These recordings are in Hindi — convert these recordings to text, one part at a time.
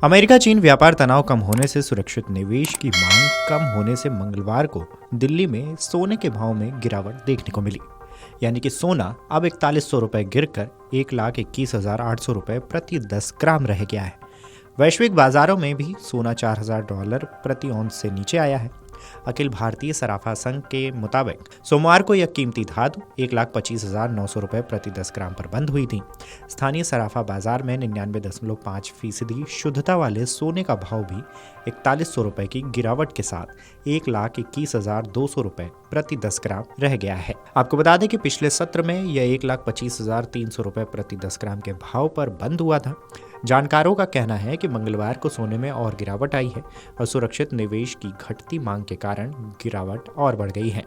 अमेरिका चीन व्यापार तनाव कम होने से सुरक्षित निवेश की मांग कम होने से मंगलवार को दिल्ली में सोने के भाव में गिरावट देखने को मिली। यानी कि सोना अब 4100 रुपये गिरकर 1,21,800 रुपये प्रति 10 ग्राम रह गया है। वैश्विक बाजारों में भी सोना $4,000 प्रति औंस से नीचे आया है। अखिल भारतीय सराफा संघ के मुताबिक सोमवार को यह कीमती धातु 1,25,900 रुपये प्रति 10 ग्राम पर बंद हुई थी। स्थानीय सराफा बाजार में 99.5% शुद्धता वाले सोने का भाव भी 4100 रुपये की गिरावट के साथ 1,21,200 रुपये प्रति 10 ग्राम रह गया है। आपको बता दें कि पिछले सत्र में यह 1,25,300 रुपये प्रति 10 ग्राम के भाव पर बंद हुआ था। जानकारों का कहना है कि मंगलवार को सोने में और गिरावट आई है और सुरक्षित निवेश की घटती मांग के कारण गिरावट और बढ़ गई है।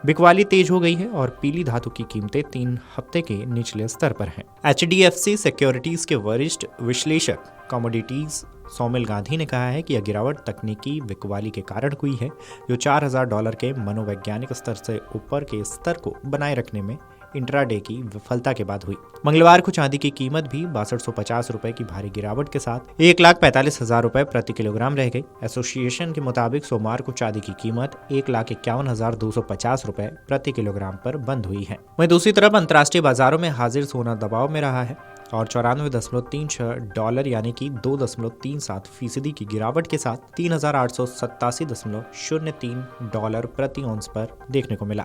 बिकवाली तेज हो गई है और पीली धातु की कीमतें 3 हफ्ते के निचले स्तर पर हैं। HDFC सिक्योरिटीज के वरिष्ठ विश्लेषक कमोडिटीज सौमिल गांधी ने कहा है कि यह गिरावट तकनीकी बिकवाली के कारण हुई है, जो $4,000 के मनोवैज्ञानिक स्तर से ऊपर के स्तर को बनाए रखने में इंट्राडे की विफलता के बाद हुई। मंगलवार को चांदी की कीमत भी 6250 रुपए की भारी गिरावट के साथ 1,45,000 रुपए प्रति किलोग्राम रह गई। एसोसिएशन के मुताबिक सोमवार को चांदी की कीमत 1,51,250 रुपए प्रति किलोग्राम पर बंद हुई है। वहीं दूसरी तरफ अंतर्राष्ट्रीय बाजारों में हाजिर सोना दबाव में रहा है और $94.36 यानी कि 2.37% की गिरावट के साथ $3,887.03 प्रति औंस पर देखने को मिला।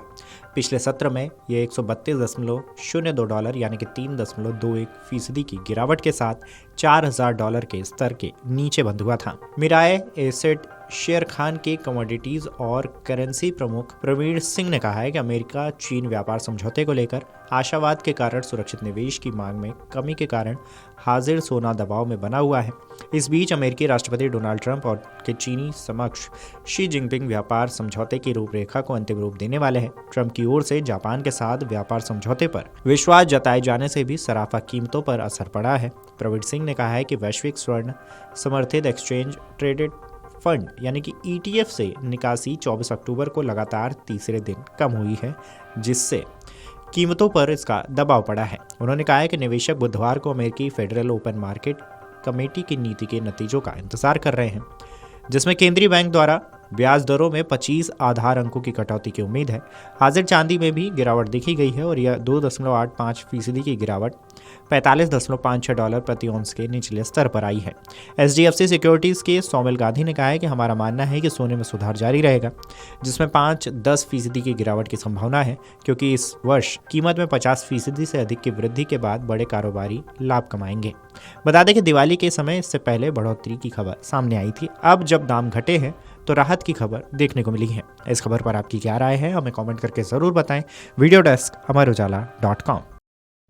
पिछले सत्र में यह $132.02 यानी कि 3.21% की गिरावट के साथ $4,000 के स्तर के नीचे बंद हुआ था। मिराए एसेट शेर खान के कमोडिटीज और करेंसी प्रमुख प्रवीण सिंह ने कहा है कि अमेरिका चीन व्यापार समझौते को लेकर आशावाद के कारण सुरक्षित निवेश की मांग में कमी के कारण हाजिर सोना दबाव में बना हुआ है। इस बीच अमेरिकी राष्ट्रपति डोनाल्ड ट्रंप और के चीनी समक्ष शी जिनपिंग व्यापार समझौते की रूपरेखा को अंतिम रूप देने वाले हैं। ट्रंप की ओर से जापान के साथ व्यापार समझौते पर विश्वास जताए जाने से भी सराफा कीमतों पर असर पड़ा है। प्रवीण सिंह ने कहा है कि वैश्विक स्वर्ण समर्थित एक्सचेंज ट्रेडेड फंड यानी कि ETF से निकासी 24 अक्टूबर को लगातार तीसरे दिन कम हुई है, जिससे कीमतों पर इसका दबाव पड़ा है। उन्होंने कहा है कि निवेशक बुधवार को अमेरिकी फेडरल ओपन मार्केट कमेटी की नीति के नतीजों का इंतजार कर रहे हैं, जिसमें केंद्रीय बैंक द्वारा ब्याज दरों में 25 आधार अंकों की कटौती की उम्मीद है। हाजिर चांदी में भी गिरावट देखी गई है और यह 2.85% की गिरावट $45.56 प्रति औंस के निचले स्तर पर आई है। HDFC सिक्योरिटीज के सौमिल गांधी ने कहा है कि हमारा मानना है कि सोने में सुधार जारी रहेगा, जिसमें 5-10% की गिरावट की संभावना है, क्योंकि इस वर्ष कीमत में 50% से अधिक की वृद्धि के बाद बड़े कारोबारी लाभ कमाएंगे। बता दें कि दिवाली के समय इससे पहले बढ़ोतरी की खबर सामने आई थी। अब जब दाम घटे हैं तो राहत की खबर देखने को मिली है। इस खबर पर आपकी क्या राय है, हमें कमेंट करके जरूर बताएं। Video desk amarujala.com।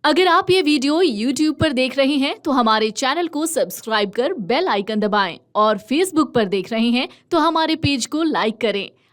अगर आप ये वीडियो YouTube पर देख रहे हैं तो हमारे चैनल को सब्सक्राइब कर बेल आइकन दबाएं और Facebook पर देख रहे हैं तो हमारे पेज को लाइक करें।